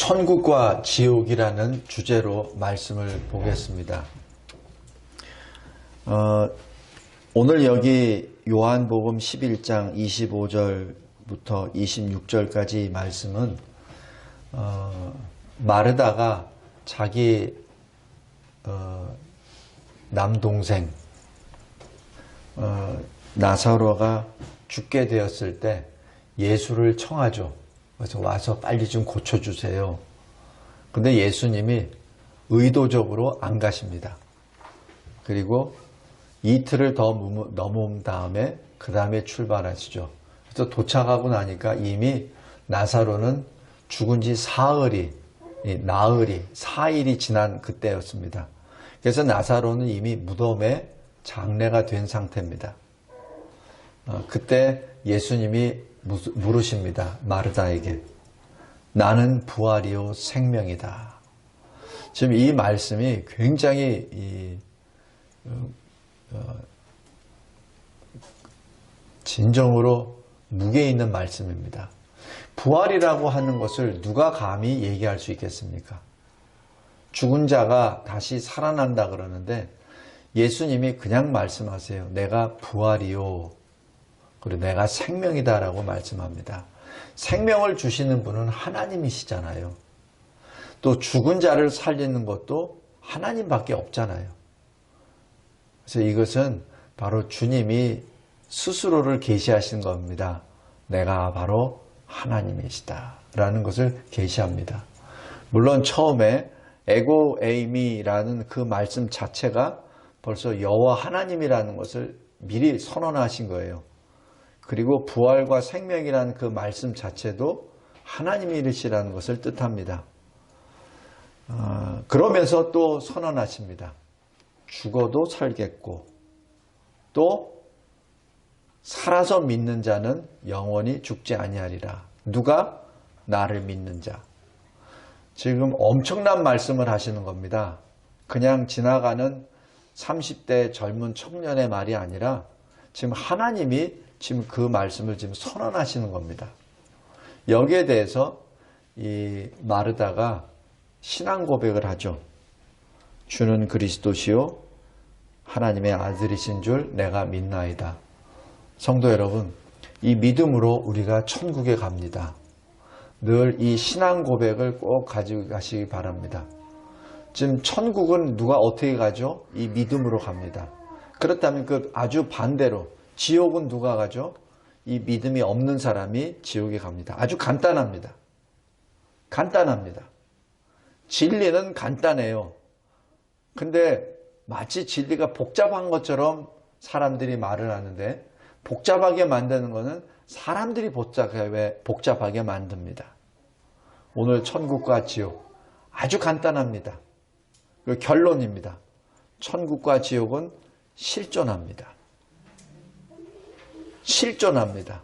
천국과 지옥이라는 주제로 말씀을 보겠습니다. 오늘 여기 요한복음 11장 25절부터 26절까지 말씀은 마르다가 자기 남동생 나사로가 죽게 되었을 때 예수를 청하죠. 그래서 와서 빨리 좀 고쳐주세요. 근데 예수님이 의도적으로 안 가십니다. 그리고 이틀을 더 넘은 다음에 그 다음에 출발하시죠. 그래서 도착하고 나니까 이미 나사로는 죽은 지 나흘이 4일이 지난 그때였습니다. 그래서 나사로는 이미 무덤에 장례가 된 상태입니다. 그때 예수님이 물으십니다. 마르다에게. 나는 부활이요 생명이다. 지금 이 말씀이 굉장히 진정으로 무게 있는 말씀입니다. 부활이라고 하는 것을 누가 감히 얘기할 수 있겠습니까? 죽은 자가 다시 살아난다 그러는데 예수님이 그냥 말씀하세요. 내가 부활이요. 그리고 내가 생명이다 라고 말씀합니다. 생명을 주시는 분은 하나님이시잖아요. 또 죽은 자를 살리는 것도 하나님밖에 없잖아요. 그래서 이것은 바로 주님이 스스로를 계시하신 겁니다. 내가 바로 하나님이시다 라는 것을 계시합니다. 물론 처음에 에고 에이미라는 그 말씀 자체가 벌써 여호와 하나님이라는 것을 미리 선언하신 거예요. 그리고 부활과 생명이라는 그 말씀 자체도 하나님이시라는 것을 뜻합니다. 그러면서 또 선언하십니다. 죽어도 살겠고 또 살아서 믿는 자는 영원히 죽지 아니하리라. 누가? 나를 믿는 자. 지금 엄청난 말씀을 하시는 겁니다. 그냥 지나가는 30대 젊은 청년의 말이 아니라 지금 하나님이 지금 그 말씀을 지금 선언하시는 겁니다. 여기에 대해서 이 마르다가 신앙 고백을 하죠. 주는 그리스도시요 하나님의 아들이신 줄 내가 믿나이다. 성도 여러분, 이 믿음으로 우리가 천국에 갑니다. 늘 이 신앙 고백을 꼭 가지고 가시기 바랍니다. 지금 천국은 누가 어떻게 가죠? 이 믿음으로 갑니다. 그렇다면 그 아주 반대로 지옥은 누가 가죠? 이 믿음이 없는 사람이 지옥에 갑니다. 아주 간단합니다. 간단합니다. 진리는 간단해요. 근데 마치 진리가 복잡한 것처럼 사람들이 말을 하는데 복잡하게 만드는 것은 사람들이 복잡하게 만듭니다. 오늘 천국과 지옥 아주 간단합니다. 그 결론입니다. 천국과 지옥은 실존합니다. 실존합니다.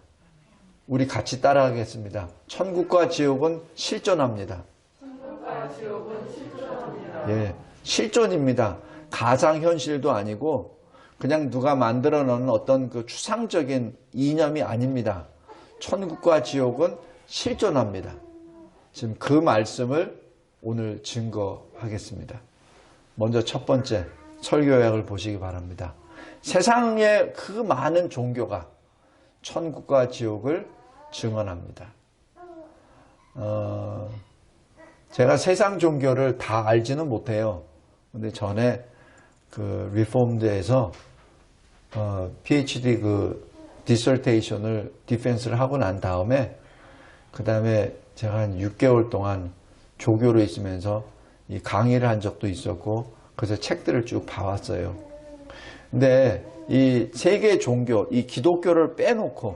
우리 같이 따라하겠습니다. 천국과 지옥은 실존합니다. 천국과 지옥은 실존합니다. 예, 실존입니다. 가상현실도 아니고 그냥 누가 만들어 놓은 어떤 그 추상적인 이념이 아닙니다. 천국과 지옥은 실존합니다. 지금 그 말씀을 오늘 증거하겠습니다. 먼저 첫 번째 설교 요약을 보시기 바랍니다. 세상의 그 많은 종교가 천국과 지옥을 증언합니다. 제가 세상 종교를 다 알지는 못해요. 근데 전에 그 리폼드에서 PhD 그 디설테이션을 디펜스를 하고 난 다음에 그 다음에 제가 한 6개월 동안 조교로 있으면서 이 강의를 한 적도 있었고 그래서 책들을 쭉 봐왔어요. 근데 이 세계 종교, 이 기독교를 빼놓고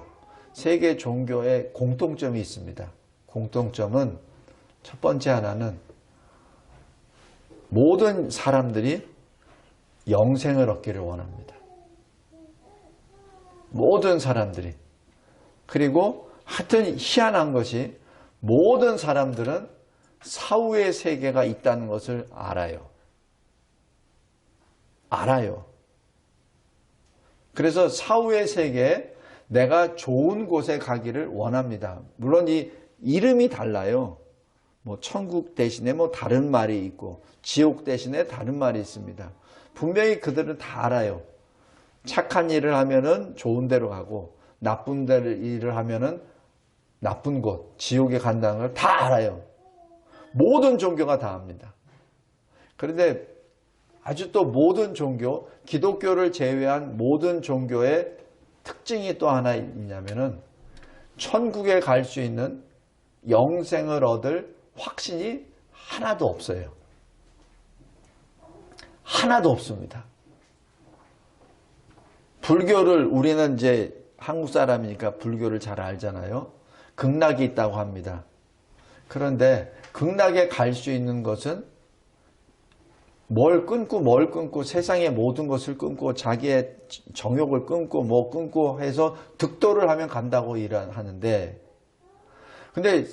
세계 종교에 공통점이 있습니다. 공통점은 첫 번째 하나는 모든 사람들이 영생을 얻기를 원합니다. 모든 사람들이. 그리고 하여튼 희한한 것이 모든 사람들은 사후의 세계가 있다는 것을 알아요. 알아요. 그래서 사후의 세계에 내가 좋은 곳에 가기를 원합니다. 물론 이 이름이 달라요. 뭐 천국 대신에 뭐 다른 말이 있고 지옥 대신에 다른 말이 있습니다. 분명히 그들은 다 알아요. 착한 일을 하면은 좋은 데로 가고 나쁜 일을 하면은 나쁜 곳, 지옥에 간다는 걸 다 알아요. 모든 종교가 다 압니다. 그런데 아주 또 모든 종교, 기독교를 제외한 모든 종교의 특징이 또 하나 있냐면은 천국에 갈 수 있는 영생을 얻을 확신이 하나도 없어요. 하나도 없습니다. 불교를 우리는 이제 한국 사람이니까 불교를 잘 알잖아요. 극락이 있다고 합니다. 그런데 극락에 갈 수 있는 것은 뭘 끊고 세상의 모든 것을 끊고 자기의 정욕을 끊고 뭐 끊고 해서 득도를 하면 간다고 하는데, 근데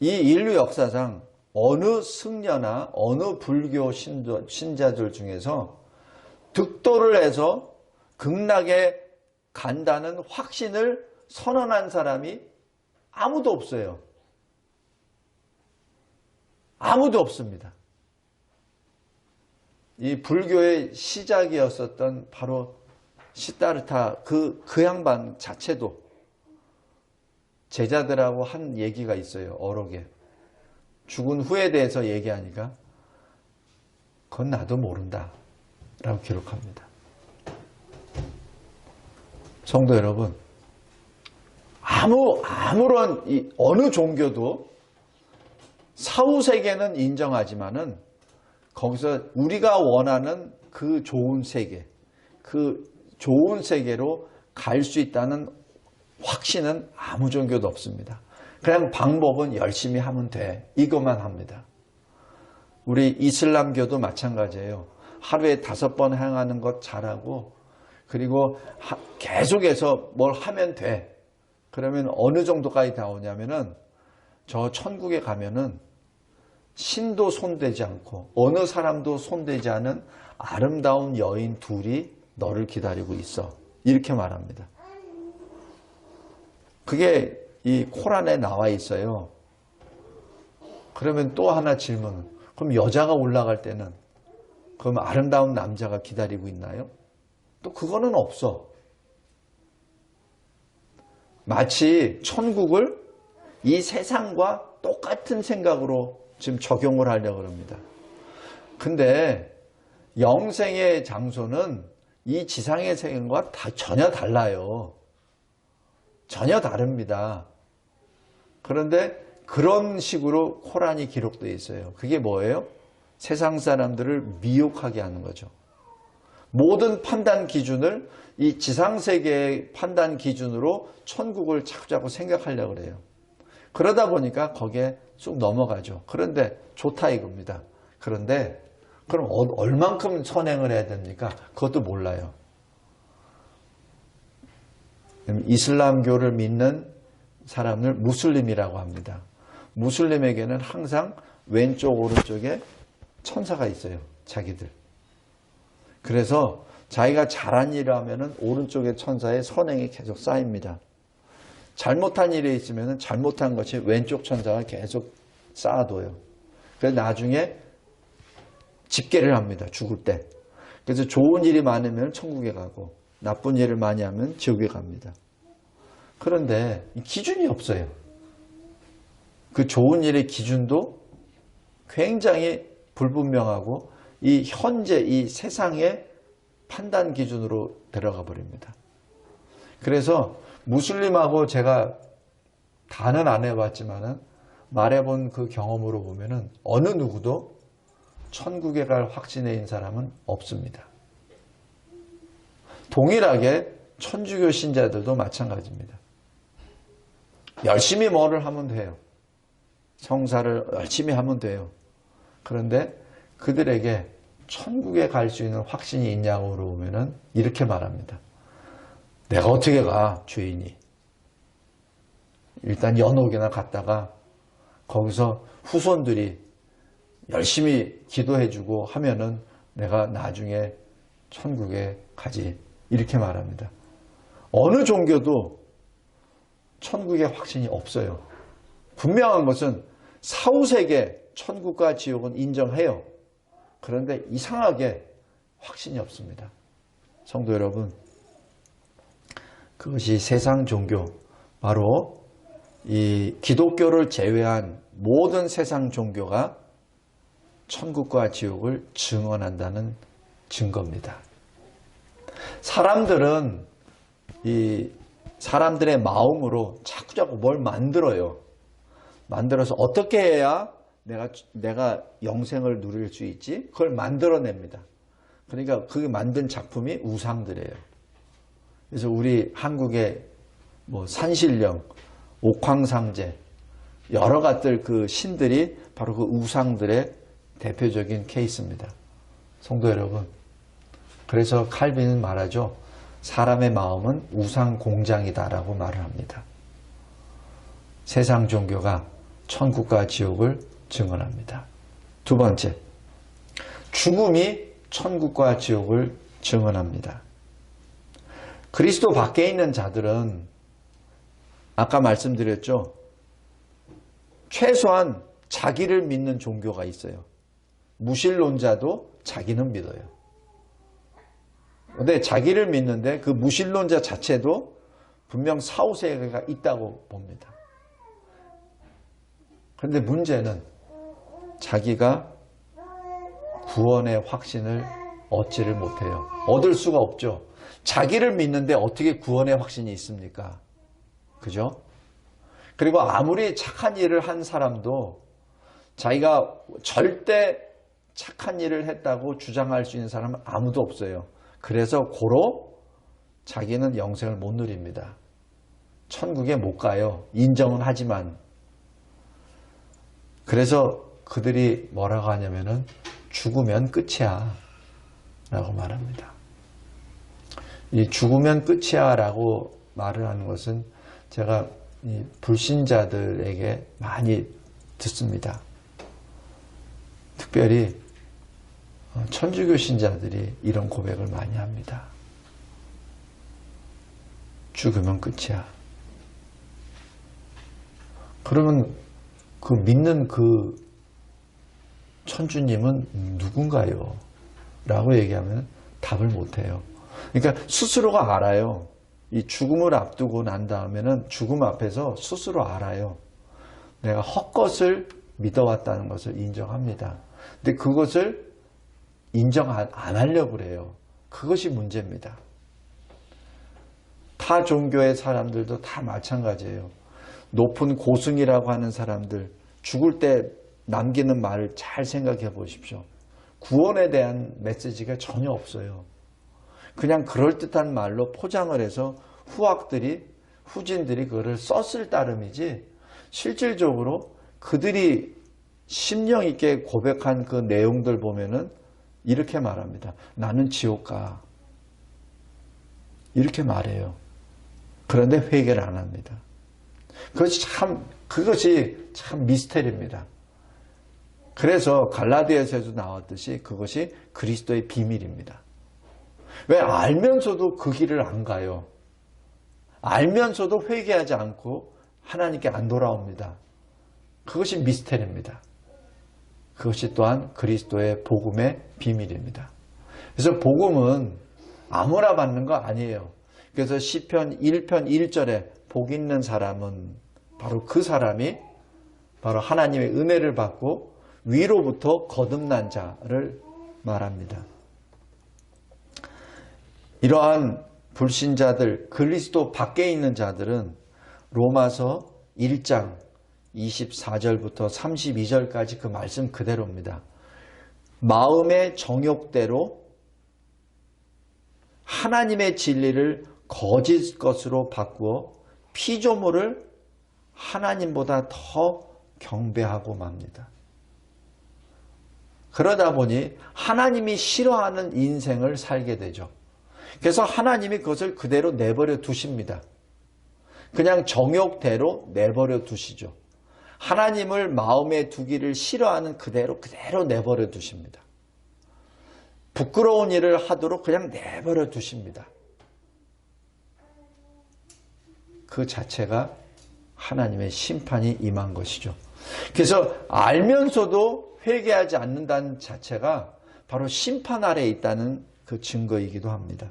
이 인류 역사상 어느 승려나 어느 불교 신자들 중에서 득도를 해서 극락에 간다는 확신을 선언한 사람이 아무도 없어요. 아무도 없습니다. 이 불교의 시작이었었던 바로 시다르타 그 양반 자체도 제자들하고 한 얘기가 있어요. 어록에. 죽은 후에 대해서 얘기하니까 그건 나도 모른다 라고 기록합니다. 성도 여러분, 아무런 어느 종교도 사후세계는 인정하지만은 거기서 우리가 원하는 그 좋은 세계, 그 좋은 세계로 갈 수 있다는 확신은 아무 종교도 없습니다. 그냥 방법은 열심히 하면 돼. 이것만 합니다. 우리 이슬람교도 마찬가지예요. 하루에 5번 행하는 것 잘하고 그리고 계속해서 뭘 하면 돼. 그러면 어느 정도까지 나오냐면은 저 천국에 가면은 신도 손대지 않고 어느 사람도 손대지 않은 아름다운 여인 둘이 너를 기다리고 있어. 이렇게 말합니다. 그게 이 코란에 나와 있어요. 그러면 또 하나 질문은, 그럼 여자가 올라갈 때는 그럼 아름다운 남자가 기다리고 있나요? 또 그거는 없어. 마치 천국을 이 세상과 똑같은 생각으로 지금 적용을 하려고 합니다. 근데 영생의 장소는 이 지상의 세계와 전혀 달라요. 전혀 다릅니다. 그런데 그런 식으로 코란이 기록되어 있어요. 그게 뭐예요? 세상 사람들을 미혹하게 하는 거죠. 모든 판단 기준을 이 지상세계의 판단 기준으로 천국을 자꾸자꾸 생각하려고 그래요. 그러다 보니까 거기에 쑥 넘어가죠. 그런데 좋다 이겁니다. 그런데 그럼 얼만큼 선행을 해야 됩니까? 그것도 몰라요. 이슬람교를 믿는 사람을 무슬림이라고 합니다. 무슬림에게는 항상 왼쪽 오른쪽에 천사가 있어요. 자기들. 그래서 자기가 잘한 일을 하면은 오른쪽에 천사의 선행이 계속 쌓입니다. 잘못한 일이 있으면 잘못한 것이 왼쪽 천사가 계속 쌓아둬요. 그래서 나중에 집계를 합니다. 죽을 때. 그래서 좋은 일이 많으면 천국에 가고 나쁜 일을 많이 하면 지옥에 갑니다. 그런데 기준이 없어요. 그 좋은 일의 기준도 굉장히 불분명하고 이 현재 이 세상의 판단 기준으로 들어가 버립니다. 그래서 무슬림하고 제가 다는 안 해봤지만은 말해본 그 경험으로 보면은 어느 누구도 천국에 갈 확신에 있는 사람은 없습니다. 동일하게 천주교 신자들도 마찬가지입니다. 열심히 뭐를 하면 돼요. 성사를 열심히 하면 돼요. 그런데 그들에게 천국에 갈 수 있는 확신이 있냐고 물어보면은 이렇게 말합니다. 내가 어떻게 가, 죄인이. 일단 연옥이나 갔다가 거기서 후손들이 열심히 기도해주고 하면은 내가 나중에 천국에 가지. 이렇게 말합니다. 어느 종교도 천국의 확신이 없어요. 분명한 것은 사후세계 천국과 지옥은 인정해요. 그런데 이상하게 확신이 없습니다. 성도 여러분, 그것이 세상 종교, 바로 이 기독교를 제외한 모든 세상 종교가 천국과 지옥을 증언한다는 증거입니다. 사람들은 이 사람들의 마음으로 자꾸자꾸 뭘 만들어요. 만들어서 어떻게 해야 내가 영생을 누릴 수 있지? 그걸 만들어냅니다. 그러니까 그게 만든 작품이 우상들이에요. 그래서 우리 한국의 뭐 산신령, 옥황상제, 여러 가지 그 신들이 바로 그 우상들의 대표적인 케이스입니다. 성도 여러분, 그래서 칼빈은 말하죠. 사람의 마음은 우상 공장이다라고 말을 합니다. 세상 종교가 천국과 지옥을 증언합니다. 두 번째, 죽음이 천국과 지옥을 증언합니다. 그리스도 밖에 있는 자들은 아까 말씀드렸죠. 최소한 자기를 믿는 종교가 있어요. 무신론자도 자기는 믿어요. 근데 자기를 믿는데 그 무신론자 자체도 분명 사후세계가 있다고 봅니다. 그런데 문제는 자기가 구원의 확신을 얻지를 못해요. 얻을 수가 없죠. 자기를 믿는데 어떻게 구원의 확신이 있습니까? 그죠? 그리고 아무리 착한 일을 한 사람도 자기가 절대 착한 일을 했다고 주장할 수 있는 사람은 아무도 없어요. 그래서 고로 자기는 영생을 못 누립니다. 천국에 못 가요. 인정은 하지만. 그래서 그들이 뭐라고 하냐면은 죽으면 끝이야 라고 말합니다. 이 죽으면 끝이야 라고 말을 하는 것은 제가 이 불신자들에게 많이 듣습니다. 특별히 천주교 신자들이 이런 고백을 많이 합니다. 죽으면 끝이야. 그러면 그 믿는 그 천주님은 누군가요? 라고 얘기하면 답을 못해요. 그러니까 스스로가 알아요. 이 죽음을 앞두고 난 다음에는 죽음 앞에서 스스로 알아요. 내가 헛것을 믿어왔다는 것을 인정합니다. 근데 그것을 인정 안 하려고 그래요. 그것이 문제입니다. 타 종교의 사람들도 다 마찬가지예요. 높은 고승이라고 하는 사람들, 죽을 때 남기는 말을 잘 생각해 보십시오. 구원에 대한 메시지가 전혀 없어요. 그냥 그럴듯한 말로 포장을 해서 후진들이 그거를 썼을 따름이지 실질적으로 그들이 심령 있게 고백한 그 내용들 보면은 이렇게 말합니다. 나는 지옥 가. 이렇게 말해요. 그런데 회개를 안 합니다. 그것이 참 미스테리입니다. 그래서 갈라디아서에도 나왔듯이 그것이 그리스도의 비밀입니다. 왜 알면서도 그 길을 안 가요? 알면서도 회개하지 않고 하나님께 안 돌아옵니다. 그것이 미스테리입니다. 그것이 또한 그리스도의 복음의 비밀입니다. 그래서 복음은 아무나 받는 거 아니에요. 그래서 시편 1편 1절에 복 있는 사람은 바로 그 사람이 바로 하나님의 은혜를 받고 위로부터 거듭난 자를 말합니다. 이러한 불신자들, 그리스도 밖에 있는 자들은 로마서 1장 24절부터 32절까지 그 말씀 그대로입니다. 마음의 정욕대로 하나님의 진리를 거짓 것으로 바꾸어 피조물을 하나님보다 더 경배하고 맙니다. 그러다 보니 하나님이 싫어하는 인생을 살게 되죠. 그래서 하나님이 그것을 그대로 내버려 두십니다. 그냥 정욕대로 내버려 두시죠. 하나님을 마음에 두기를 싫어하는 그대로 내버려 두십니다. 부끄러운 일을 하도록 그냥 내버려 두십니다. 그 자체가 하나님의 심판이 임한 것이죠. 그래서 알면서도 회개하지 않는다는 자체가 바로 심판 아래에 있다는 그 증거이기도 합니다.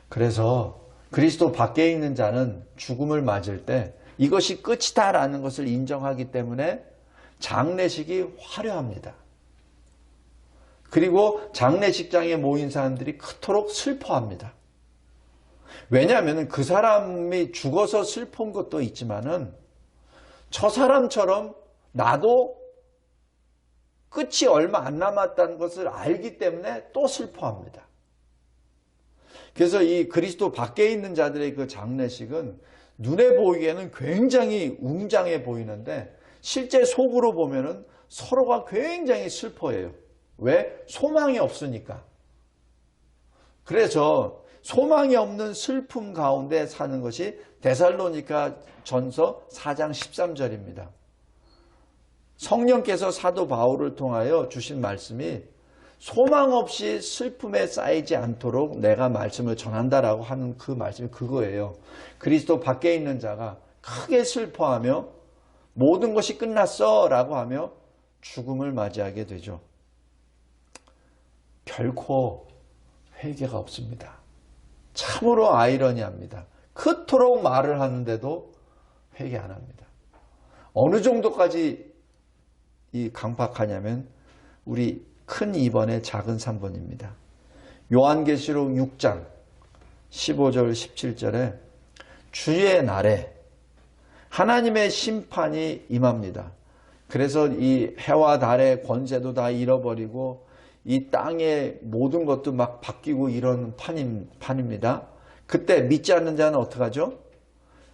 그래서 그리스도 밖에 있는 자는 죽음을 맞을 때 이것이 끝이다라는 것을 인정하기 때문에 장례식이 화려합니다. 그리고 장례식장에 모인 사람들이 그토록 슬퍼합니다. 왜냐하면 그 사람이 죽어서 슬픈 것도 있지만은 저 사람처럼 나도 끝이 얼마 안 남았다는 것을 알기 때문에 또 슬퍼합니다. 그래서 이 그리스도 밖에 있는 자들의 그 장례식은 눈에 보이기에는 굉장히 웅장해 보이는데 실제 속으로 보면은 서로가 굉장히 슬퍼해요. 왜? 소망이 없으니까. 그래서 소망이 없는 슬픔 가운데 사는 것이 데살로니가 전서 4장 13절입니다. 성령께서 사도 바울을 통하여 주신 말씀이 소망 없이 슬픔에 쌓이지 않도록 내가 말씀을 전한다라고 하는 그 말씀이 그거예요. 그리스도 밖에 있는 자가 크게 슬퍼하며 모든 것이 끝났어 라고 하며 죽음을 맞이하게 되죠. 결코 회개가 없습니다. 참으로 아이러니합니다. 그토록 말을 하는데도 회개 안 합니다. 어느 정도까지 이 강박하냐면 우리 큰 2번의 작은 3번입니다. 요한계시록 6장 15절 17절에 주의 날에 하나님의 심판이 임합니다. 그래서 이 해와 달의 권세도 다 잃어버리고 이 땅의 모든 것도 막 바뀌고 이런 판입니다. 그때 믿지 않는 자는 어떡하죠?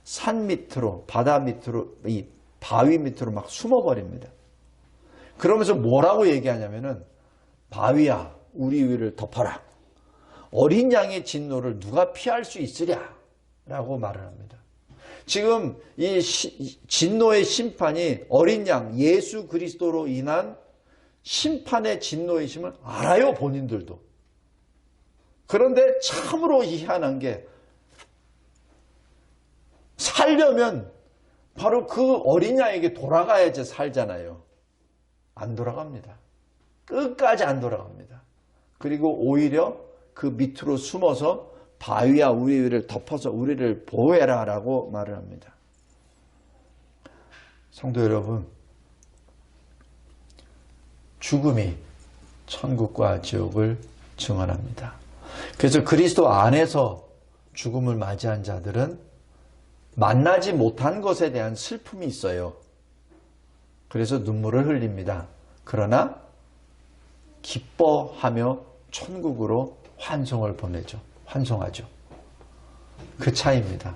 산 밑으로, 바다 밑으로, 이 바위 밑으로 막 숨어버립니다. 그러면서 뭐라고 얘기하냐면은 바위야 우리 위를 덮어라. 어린 양의 진노를 누가 피할 수 있으랴 라고 말을 합니다. 지금 이 진노의 심판이 어린 양 예수 그리스도로 인한 심판의 진노이심을 알아요, 본인들도. 그런데 참으로 희한한 게 살려면 바로 그 어린 양에게 돌아가야지 살잖아요. 안 돌아갑니다. 끝까지 안 돌아갑니다. 그리고 오히려 그 밑으로 숨어서 바위야 우리 위를 덮어서 우리를 보호해라 라고 말을 합니다. 성도 여러분, 죽음이 천국과 지옥을 증언합니다. 그래서 그리스도 안에서 죽음을 맞이한 자들은 만나지 못한 것에 대한 슬픔이 있어요. 그래서 눈물을 흘립니다. 그러나 기뻐하며 천국으로 환송하죠. 그 차이입니다.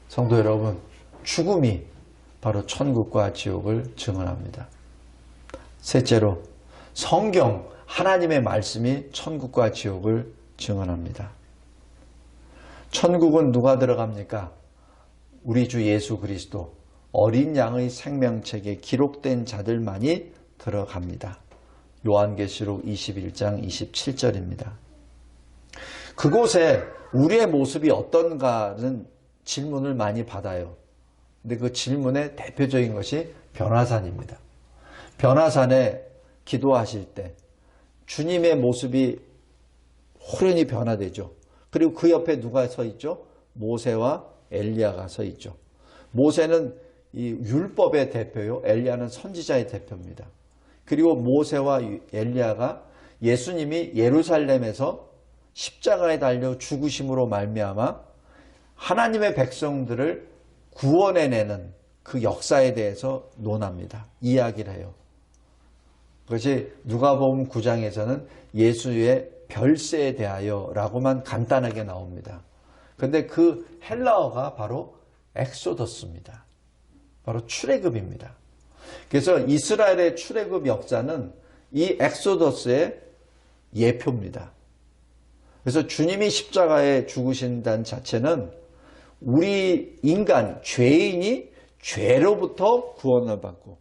성도 여러분, 죽음이 바로 천국과 지옥을 증언합니다. 셋째로, 성경, 하나님의 말씀이 천국과 지옥을 증언합니다. 천국은 누가 들어갑니까? 우리 주 예수 그리스도, 어린 양의 생명책에 기록된 자들만이 들어갑니다. 요한계시록 21장 27절입니다. 그곳에 우리의 모습이 어떤가는 질문을 많이 받아요. 근데 그 질문의 대표적인 것이 변화산입니다. 변화산에 기도하실 때 주님의 모습이 호련히 변화되죠. 그리고 그 옆에 누가 서 있죠? 모세와 엘리야가 서 있죠. 모세는 이 율법의 대표요. 엘리야는 선지자의 대표입니다. 그리고 모세와 엘리야가 예수님이 예루살렘에서 십자가에 달려 죽으심으로 말미암아 하나님의 백성들을 구원해내는 그 역사에 대해서 논합니다. 이야기를 해요. 그것이 누가복음 9장에서는 예수의 별세에 대하여 라고만 간단하게 나옵니다. 그런데 그 헬라어가 바로 엑소더스입니다. 바로 출애굽입니다. 그래서 이스라엘의 출애굽 역사는 이 엑소더스의 예표입니다. 그래서 주님이 십자가에 죽으신다는 자체는 우리 인간, 죄인이 죄로부터 구원을 받고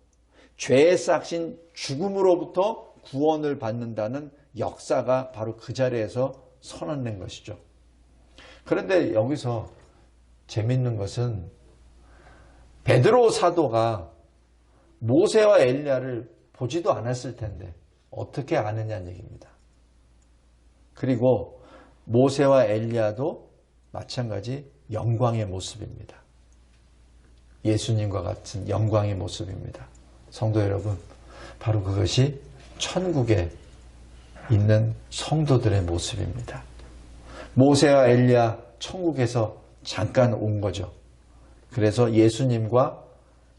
죄에 싹신 죽음으로부터 구원을 받는다는 역사가 바로 그 자리에서 선언된 것이죠. 그런데 여기서 재밌는 것은 베드로 사도가 모세와 엘리야를 보지도 않았을 텐데 어떻게 아느냐는 얘기입니다. 그리고 모세와 엘리야도 마찬가지 영광의 모습입니다. 예수님과 같은 영광의 모습입니다. 성도 여러분, 바로 그것이 천국에 있는 성도들의 모습입니다. 모세와 엘리야 천국에서 잠깐 온 거죠. 그래서 예수님과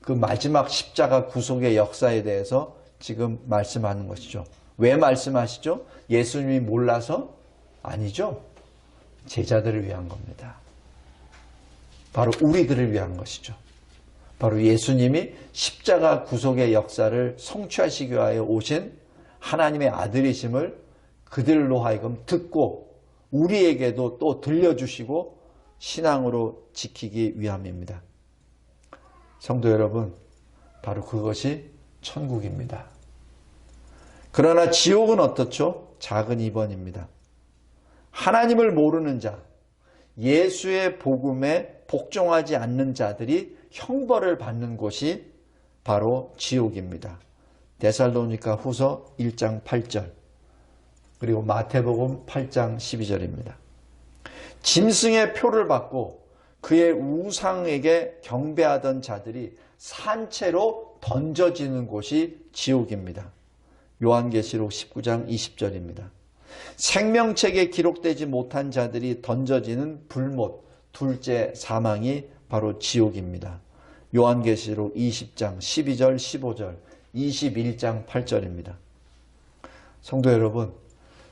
그 마지막 십자가 구속의 역사에 대해서 지금 말씀하는 것이죠. 왜 말씀하시죠? 예수님이 몰라서? 아니죠. 제자들을 위한 겁니다. 바로 우리들을 위한 것이죠. 바로 예수님이 십자가 구속의 역사를 성취하시기 위하여 오신 하나님의 아들이심을 그들로 하여금 듣고 우리에게도 또 들려주시고 신앙으로 지키기 위함입니다. 성도 여러분, 바로 그것이 천국입니다. 그러나 지옥은 어떻죠? 작은 2번입니다. 하나님을 모르는 자, 예수의 복음에 복종하지 않는 자들이 형벌을 받는 곳이 바로 지옥입니다. 데살로니가 후서 1장 8절 그리고 마태복음 8장 12절입니다. 짐승의 표를 받고 그의 우상에게 경배하던 자들이 산채로 던져지는 곳이 지옥입니다. 요한계시록 19장 20절입니다. 생명책에 기록되지 못한 자들이 던져지는 불못, 둘째 사망이 바로 지옥입니다. 요한계시록 20장 12절, 15절, 21장 8절입니다. 성도 여러분,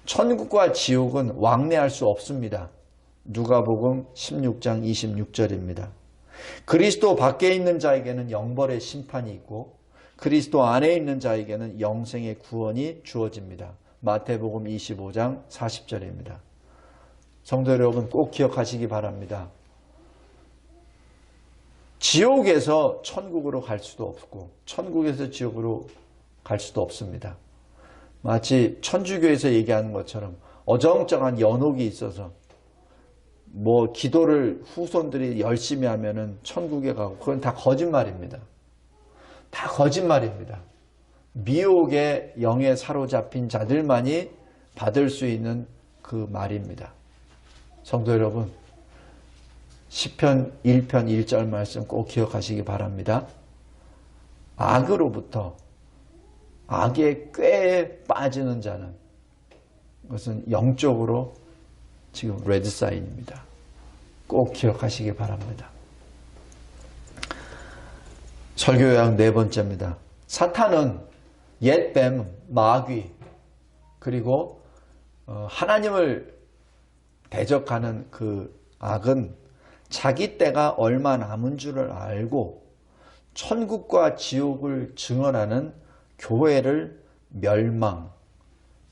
천국과 지옥은 왕래할 수 없습니다. 누가복음 16장 26절입니다. 그리스도 밖에 있는 자에게는 영벌의 심판이 있고 그리스도 안에 있는 자에게는 영생의 구원이 주어집니다. 마태복음 25장 40절입니다. 성도 여러분, 꼭 기억하시기 바랍니다. 지옥에서 천국으로 갈 수도 없고 천국에서 지옥으로 갈 수도 없습니다. 마치 천주교에서 얘기하는 것처럼 어정쩡한 연옥이 있어서 기도를 후손들이 열심히 하면은 천국에 가고, 그건 다 거짓말입니다. 다 거짓말입니다. 미혹의 영에 사로잡힌 자들만이 받을 수 있는 그 말입니다. 성도 여러분, 시편 1편 1절 말씀 꼭 기억하시기 바랍니다. 악으로부터 악의 꾀에 빠지는 자는, 그것은 영적으로 지금 레드사인입니다. 꼭 기억하시기 바랍니다. 설교 요약 네 번째입니다. 사탄은 옛뱀, 마귀, 그리고 하나님을 대적하는 그 악은 자기 때가 얼마 남은 줄을 알고 천국과 지옥을 증언하는 교회를 멸망,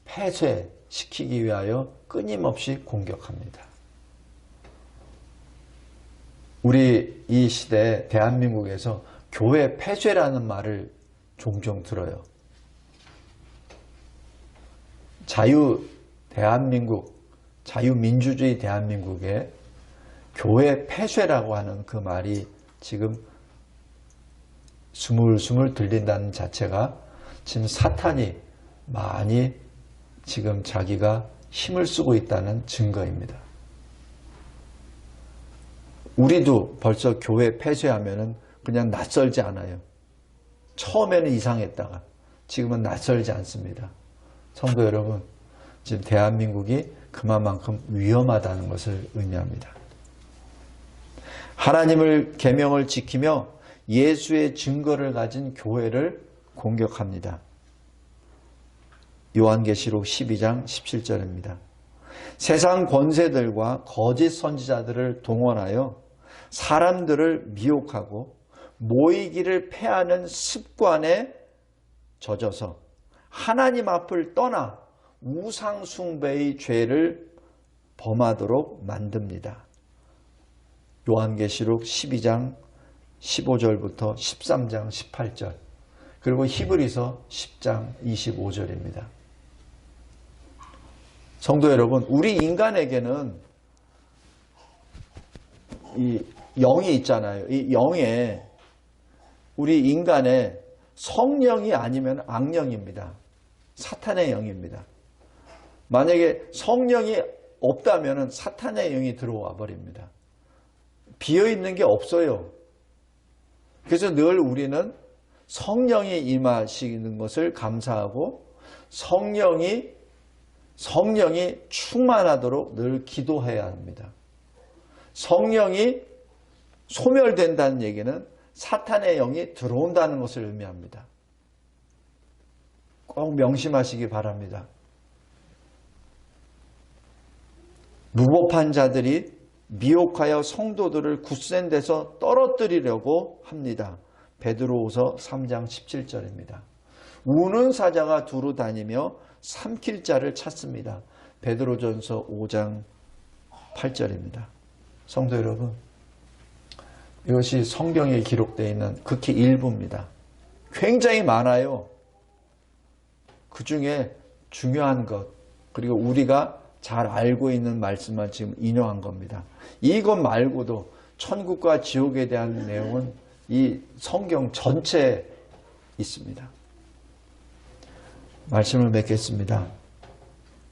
폐쇄시키기 위하여 끊임없이 공격합니다. 우리 이 시대 대한민국에서 교회 폐쇄라는 말을 종종 들어요. 자유민주주의 대한민국에 교회 폐쇄라고 하는 그 말이 지금 스물스물 들린다는 자체가 지금 사탄이 많이 지금 자기가 힘을 쓰고 있다는 증거입니다. 우리도 벌써 교회 폐쇄하면은 그냥 낯설지 않아요. 처음에는 이상했다가 지금은 낯설지 않습니다. 성도 여러분, 지금 대한민국이 그만큼 위험하다는 것을 의미합니다. 하나님을 계명을 지키며 예수의 증거를 가진 교회를 공격합니다. 요한계시록 12장 17절입니다. 세상 권세들과 거짓 선지자들을 동원하여 사람들을 미혹하고 모이기를 패하는 습관에 젖어서 하나님 앞을 떠나 우상 숭배의 죄를 범하도록 만듭니다. 요한계시록 12장 15절부터 13장 18절, 그리고 히브리서 10장 25절입니다. 성도 여러분, 우리 인간에게는 이 영이 있잖아요. 이 영에 우리 인간의 성령이 아니면 악령입니다. 사탄의 영입니다. 만약에 성령이 없다면 사탄의 영이 들어와 버립니다. 비어있는 게 없어요. 그래서 늘 우리는 성령이 임하시는 것을 감사하고 성령이 충만하도록 늘 기도해야 합니다. 성령이 소멸된다는 얘기는 사탄의 영이 들어온다는 것을 의미합니다. 꼭 명심하시기 바랍니다. 무법한 자들이 미혹하여 성도들을 굳센 데서 떨어뜨리려고 합니다. 베드로후서 3장 17절입니다. 우는 사자가 두루 다니며 삼킬 자를 찾습니다. 베드로전서 5장 8절입니다. 성도 여러분, 이것이 성경에 기록되어 있는 극히 일부입니다. 굉장히 많아요. 그 중에 중요한 것, 그리고 우리가 잘 알고 있는 말씀만 지금 인용한 겁니다. 이것 말고도 천국과 지옥에 대한 내용은 이 성경 전체에 있습니다. 말씀을 맺겠습니다.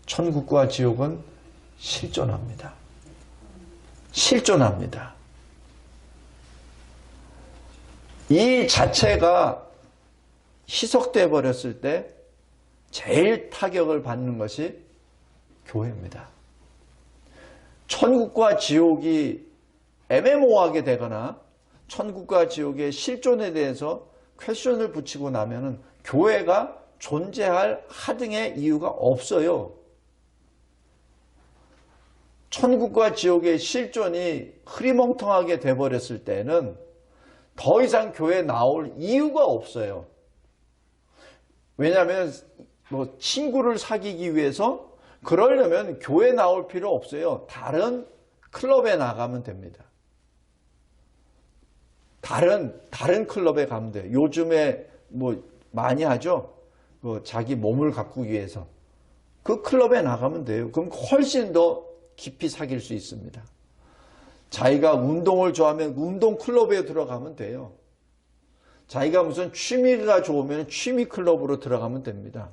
천국과 지옥은 실존합니다. 실존합니다. 이 자체가 희석되어 버렸을 때 제일 타격을 받는 것이 교회입니다. 천국과 지옥이 애매모호하게 되거나 천국과 지옥의 실존에 대해서 퀘션을 붙이고 나면은 교회가 존재할 하등의 이유가 없어요. 천국과 지옥의 실존이 흐리멍텅하게 돼버렸을 때는 더 이상 교회에 나올 이유가 없어요. 왜냐하면 친구를 사귀기 위해서 그러려면 교회 나올 필요 없어요. 다른 클럽에 나가면 됩니다. 다른 클럽에 가면 돼요. 요즘에 많이 하죠. 자기 몸을 가꾸기 위해서. 그 클럽에 나가면 돼요. 그럼 훨씬 더 깊이 사귈 수 있습니다. 자기가 운동을 좋아하면 운동 클럽에 들어가면 돼요. 자기가 무슨 취미가 좋으면 취미 클럽으로 들어가면 됩니다.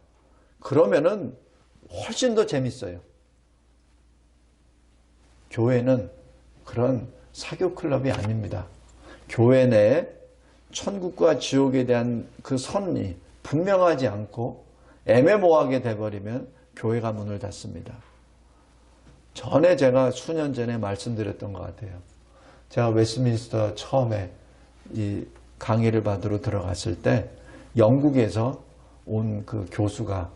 그러면은 훨씬 더 재밌어요. 교회는 그런 사교 클럽이 아닙니다. 교회 내에 천국과 지옥에 대한 그 선이 분명하지 않고 애매모호하게 돼버리면 교회가 문을 닫습니다. 전에 제가 수년 전에 말씀드렸던 것 같아요. 제가 웨스트민스터 처음에 이 강의를 받으러 들어갔을 때 영국에서 온 그 교수가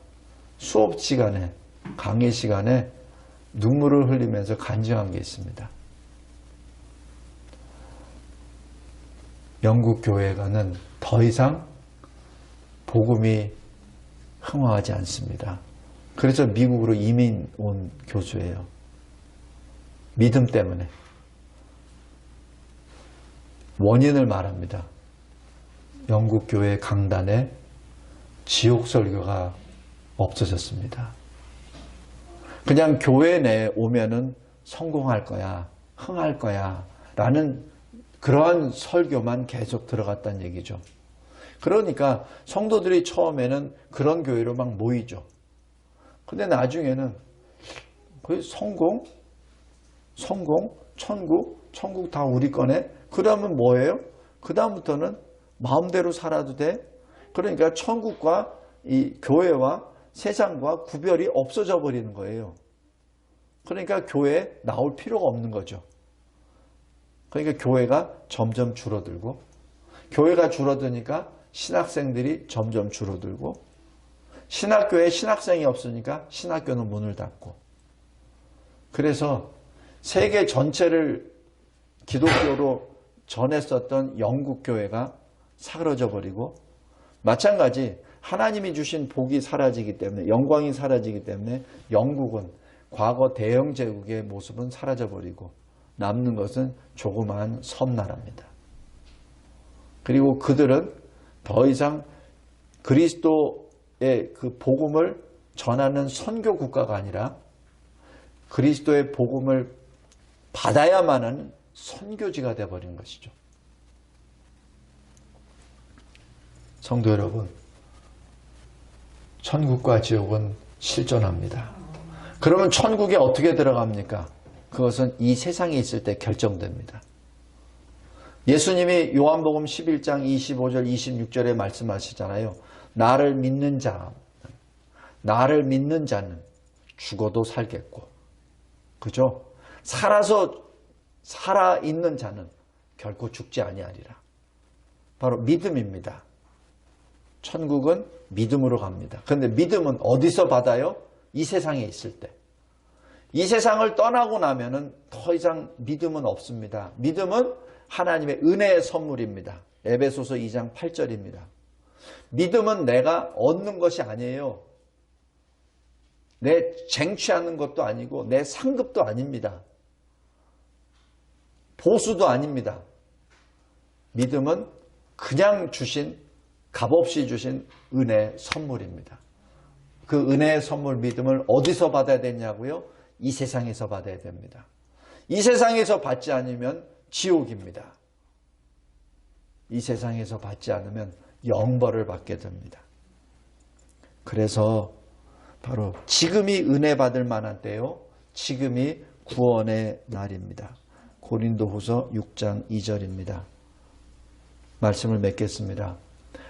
수업 시간에, 강의 시간에 눈물을 흘리면서 간증한 게 있습니다. 영국 교회가는 더 이상 복음이 흥황하지 않습니다. 그래서 미국으로 이민 온 교수예요. 믿음 때문에. 원인을 말합니다. 영국 교회 강단에 지옥 설교가 없어졌습니다. 그냥 교회 내에 오면은 성공할 거야, 흥할 거야 라는 그러한 설교만 계속 들어갔다는 얘기죠. 그러니까 성도들이 처음에는 그런 교회로 막 모이죠. 근데 나중에는 그 성공, 천국 다 우리 거네? 그러면 뭐예요? 그 다음부터는 마음대로 살아도 돼? 그러니까 천국과 이 교회와 세상과 구별이 없어져 버리는 거예요. 그러니까 교회에 나올 필요가 없는 거죠. 그러니까 교회가 점점 줄어들고, 교회가 줄어드니까 신학생들이 점점 줄어들고, 신학교에 신학생이 없으니까 신학교는 문을 닫고. 그래서 세계 전체를 기독교로 전했었던 영국 교회가 사그러져 버리고, 마찬가지 하나님이 주신 복이 사라지기 때문에, 영광이 사라지기 때문에 영국은 과거 대영 제국의 모습은 사라져 버리고 남는 것은 조그마한 섬나라입니다. 그리고 그들은 더 이상 그리스도의 그 복음을 전하는 선교 국가가 아니라 그리스도의 복음을 받아야만 하는 선교지가 되어버린 것이죠. 성도 여러분, 천국과 지옥은 실존합니다. 그러면 천국에 어떻게 들어갑니까? 그것은 이 세상에 있을 때 결정됩니다. 예수님이 요한복음 11장 25절 26절에 말씀하시잖아요. 나를 믿는 자는 죽어도 살겠고, 그죠? 살아있는 자는 결코 죽지 아니하리라. 바로 믿음입니다. 천국은 믿음으로 갑니다. 그런데 믿음은 어디서 받아요? 이 세상에 있을 때. 이 세상을 떠나고 나면은 더 이상 믿음은 없습니다. 믿음은 하나님의 은혜의 선물입니다. 에베소서 2장 8절입니다. 믿음은 내가 얻는 것이 아니에요. 내 쟁취하는 것도 아니고 내 상급도 아닙니다. 보수도 아닙니다. 믿음은 그냥 주신, 값없이 주신 은혜의 선물입니다. 그 은혜의 선물 믿음을 어디서 받아야 되냐고요? 이 세상에서 받아야 됩니다. 이 세상에서 받지 않으면 지옥입니다. 이 세상에서 받지 않으면 영벌을 받게 됩니다. 그래서 바로 지금이 은혜 받을 만한 때요. 지금이 구원의 날입니다. 고린도후서 6장 2절입니다. 말씀을 맺겠습니다.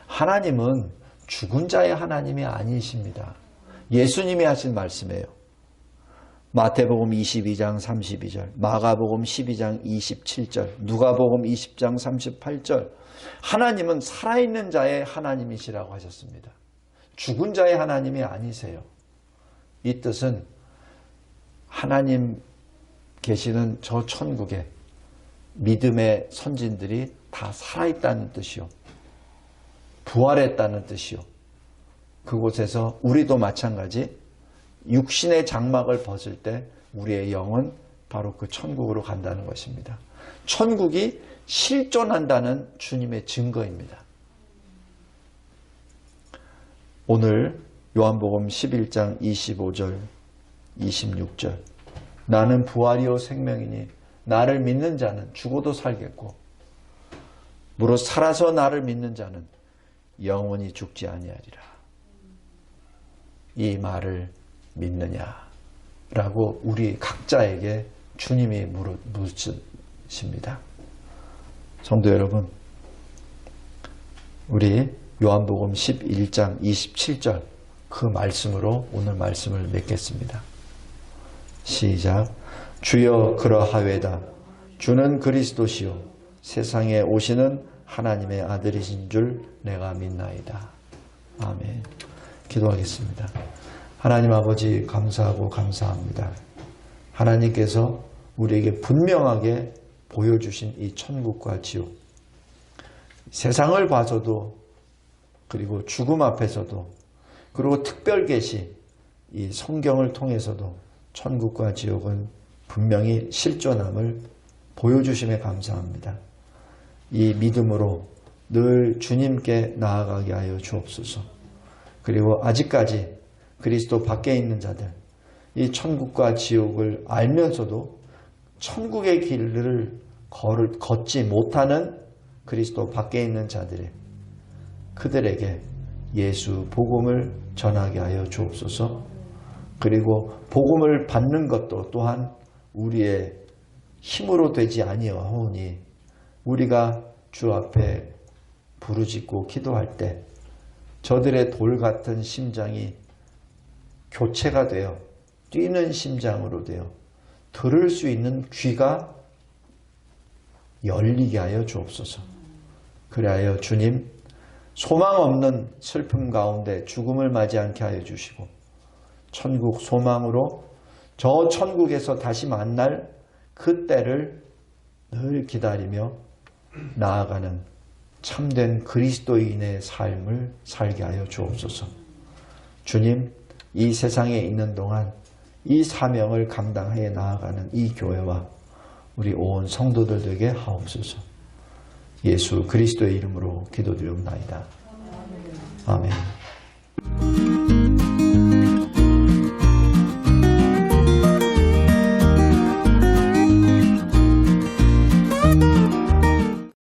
하나님은 죽은 자의 하나님이 아니십니다. 예수님이 하신 말씀이에요. 마태복음 22장 32절, 마가복음 12장 27절, 누가복음 20장 38절. 하나님은 살아있는 자의 하나님이시라고 하셨습니다. 죽은 자의 하나님이 아니세요. 이 뜻은 하나님 계시는 저 천국에 믿음의 선진들이 다 살아있다는 뜻이요. 부활했다는 뜻이요. 그곳에서 우리도 마찬가지 육신의 장막을 벗을 때 우리의 영은 바로 그 천국으로 간다는 것입니다. 천국이 실존한다는 주님의 증거입니다. 오늘 요한복음 11장 25절 26절 나는 부활이요 생명이니 나를 믿는 자는 죽어도 살겠고 무릇 살아서 나를 믿는 자는 영원히 죽지 아니하리라. 이 말을 믿느냐라고 우리 각자에게 주님이 묻으십니다. 성도 여러분, 우리 요한복음 11장 27절 그 말씀으로 오늘 말씀을 맺겠습니다. 시작. 주여 그러하외다. 주는 그리스도시요 세상에 오시는 하나님의 아들이신 줄 내가 믿나이다. 아멘. 기도하겠습니다. 하나님 아버지 감사하고 감사합니다. 하나님께서 우리에게 분명하게 보여주신 이 천국과 지옥, 세상을 봐서도 그리고 죽음 앞에서도 그리고 특별 계시 이 성경을 통해서도 천국과 지옥은 분명히 실존함을 보여주심에 감사합니다. 이 믿음으로 늘 주님께 나아가게 하여 주옵소서. 그리고 아직까지 그리스도 밖에 있는 자들, 이 천국과 지옥을 알면서도 천국의 길을 걷지 못하는 그리스도 밖에 있는 자들의 그들에게 예수 복음을 전하게 하여 주옵소서. 그리고 복음을 받는 것도 또한 우리의 힘으로 되지 아니하오니 우리가 주 앞에 부르짖고 기도할 때 저들의 돌 같은 심장이 교체가 되어 뛰는 심장으로 되어 들을 수 있는 귀가 열리게 하여 주옵소서. 그리하여 주님 소망 없는 슬픔 가운데 죽음을 맞이 않게 하여 주시고 천국 소망으로 저 천국에서 다시 만날 그 때를 늘 기다리며 나아가는 참된 그리스도인의 삶을 살게 하여 주옵소서. 주님, 이 세상에 있는 동안 이 사명을 감당해 나아가는 이 교회와 우리 온 성도들 되게 하옵소서. 예수 그리스도의 이름으로 기도드리옵나이다. 아멘.